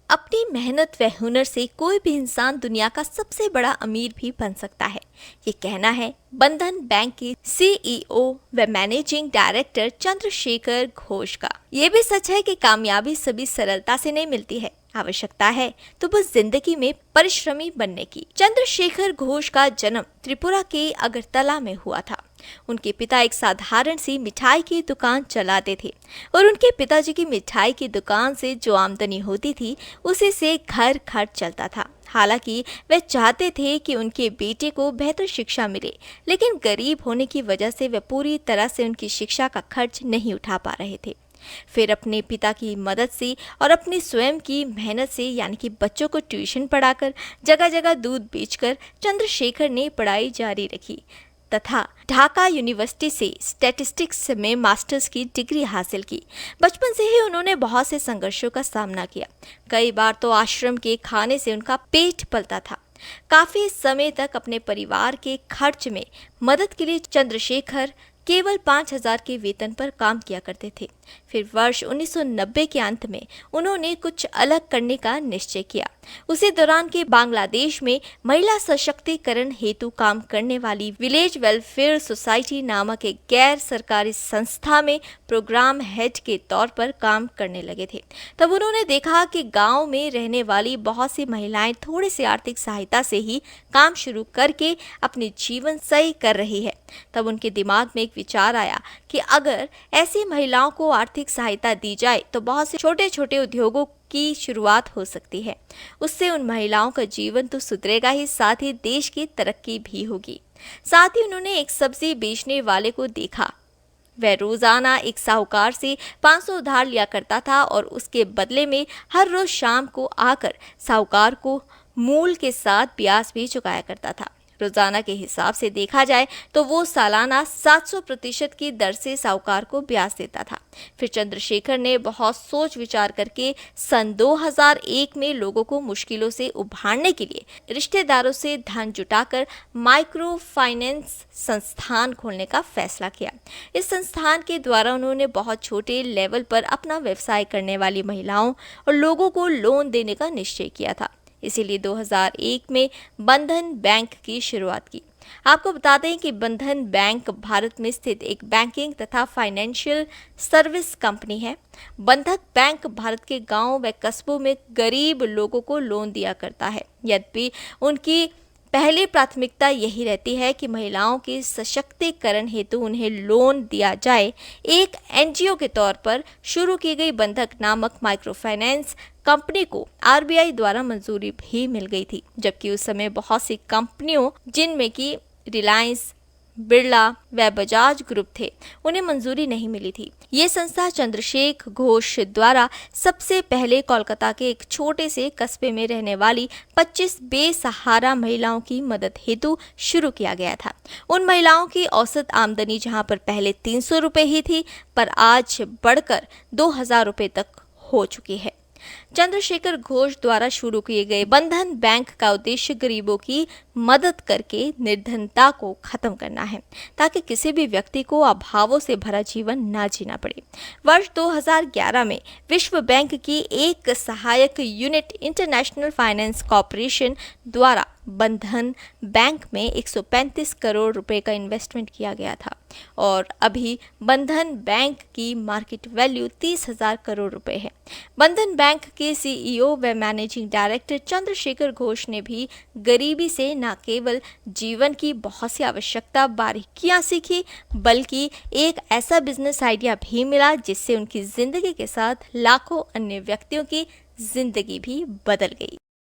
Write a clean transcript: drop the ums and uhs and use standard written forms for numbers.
अपनी मेहनत व हुनर से कोई भी इंसान दुनिया का सबसे बड़ा अमीर भी बन सकता है। ये कहना है बंधन बैंक के सीईओ व मैनेजिंग डायरेक्टर चंद्रशेखर घोष का। ये भी सच है कि कामयाबी सभी सरलता से नहीं मिलती है, आवश्यकता है तो बस जिंदगी में परिश्रमी बनने की। चंद्रशेखर घोष का जन्म त्रिपुरा के अगरतला में हुआ था। उनके पिता एक साधारण सी मिठाई की दुकान चलाते थे और उनके पिताजी की मिठाई की दुकान से जो आमदनी होती थी उसी से घर खर्च चलता था। हालांकि वे चाहते थे कि उनके बेटे को बेहतर शिक्षा मिले, लेकिन गरीब होने की वजह से वे पूरी तरह से उनकी शिक्षा का खर्च नहीं उठा पा रहे थे। फिर अपने पिता की मदद से और अपनी स्वयं की मेहनत से यानी कि बच्चों को ट्यूशन पढ़ाकर, जगह जगह दूध बेचकर चंद्रशेखर ने पढ़ाई जारी रखी तथा ढाका यूनिवर्सिटी से स्टैटिस्टिक्स में मास्टर्स की डिग्री हासिल की। बचपन से ही उन्होंने बहुत से संघर्षों का सामना किया। कई बार तो आश्रम के खाने से उनका पेट पलता था। काफी समय तक अपने परिवार के खर्च में मदद के लिए चंद्रशेखर केवल 5,000 के वेतन पर काम किया करते थे। फिर वर्ष 1990 के अंत में उन्होंने कुछ अलग करने का निश्चय किया। उसी दौरान के बांग्लादेश में महिला सशक्तिकरण हेतु काम करने वाली विलेज वेलफेयर सोसाइटी नामक एक गैर सरकारी संस्था में प्रोग्राम हेड के तौर पर काम करने लगे थे। तब उन्होंने देखा कि गांव में रहने वाली बहुत सी महिलाएं थोड़ी सी आर्थिक सहायता से ही काम शुरू करके अपनी जीवन सही कर रही है। तब उनके दिमाग में एक विचार आया कि अगर ऐसी महिलाओं को आर्थिक सहायता दी जाए तो बहुत से छोटे छोटे उद्योगों की शुरुआत हो सकती है। उससे उन महिलाओं का जीवन तो सुधरेगा ही, साथ ही देश की तरक्की भी होगी। साथ ही उन्होंने एक सब्जी बेचने वाले को देखा। वह रोजाना एक साहूकार से 500 उधार लिया करता था और उसके बदले में हर रोज शाम को आकर साहूकार को मूल के साथ ब्याज भी चुकाया करता था। रोजाना के हिसाब से देखा जाए तो वो सालाना 700% की दर से साहूकार को ब्याज देता था। फिर चंद्रशेखर ने बहुत सोच विचार करके सन 2001 में लोगों को मुश्किलों से उभारने के लिए रिश्तेदारों से धन जुटाकर माइक्रो फाइनेंस संस्थान खोलने का फैसला किया। इस संस्थान के द्वारा उन्होंने बहुत छोटे लेवल पर अपना व्यवसाय करने वाली महिलाओं और लोगों को लोन देने का निश्चय किया था। इसीलिए 2001 में बंधन बैंक की शुरुआत की। आपको बता दें कि बंधन बैंक भारत में स्थित एक बैंकिंग तथा फाइनेंशियल सर्विस कंपनी है। बंधक बैंक भारत के गांव व कस्बों में गरीब लोगों को लोन दिया करता है। यद्यपि उनकी पहली प्राथमिकता यही रहती है कि महिलाओं के सशक्तिकरण हेतु उन्हें लोन दिया जाए। एक एनजीओ के तौर पर शुरू की गई बंधक नामक माइक्रो फाइनेंस कंपनी को आरबीआई द्वारा मंजूरी भी मिल गई थी, जबकि उस समय बहुत सी कंपनियों जिनमें कि रिलायंस, बिरला व बजाज ग्रुप थे, उन्हें मंजूरी नहीं मिली थी। ये संस्था चंद्रशेखर घोष द्वारा सबसे पहले कोलकाता के एक छोटे से कस्बे में रहने वाली 25 बेसहारा महिलाओं की मदद हेतु शुरू किया गया था। उन महिलाओं की औसत आमदनी जहां पर पहले 300 रुपए ही थी, पर आज बढ़कर 2,000 रुपए तक हो चुकी है। चंद्रशेखर घोष द्वारा शुरू किए गए बंधन बैंक का उद्देश्य गरीबों की मदद करके निर्धनता को खत्म करना है, ताकि किसी भी व्यक्ति को अभावों से भरा जीवन न जीना पड़े। वर्ष 2011 में विश्व बैंक की एक सहायक यूनिट इंटरनेशनल फाइनेंस कॉरपोरेशन द्वारा बंधन बैंक में 135 करोड़ रुपए का इन्वेस्टमेंट किया गया था और अभी बंधन बैंक की मार्केट वैल्यू 30,000 करोड़ रुपए है। बंधन बैंक के सीईओ व मैनेजिंग डायरेक्टर चंद्रशेखर घोष ने भी गरीबी से न केवल जीवन की बहुत सी आवश्यकता बारीकियां सीखी, बल्कि एक ऐसा बिजनेस आइडिया भी मिला जिससे उनकी जिंदगी के साथ लाखों अन्य व्यक्तियों की जिंदगी भी बदल गई।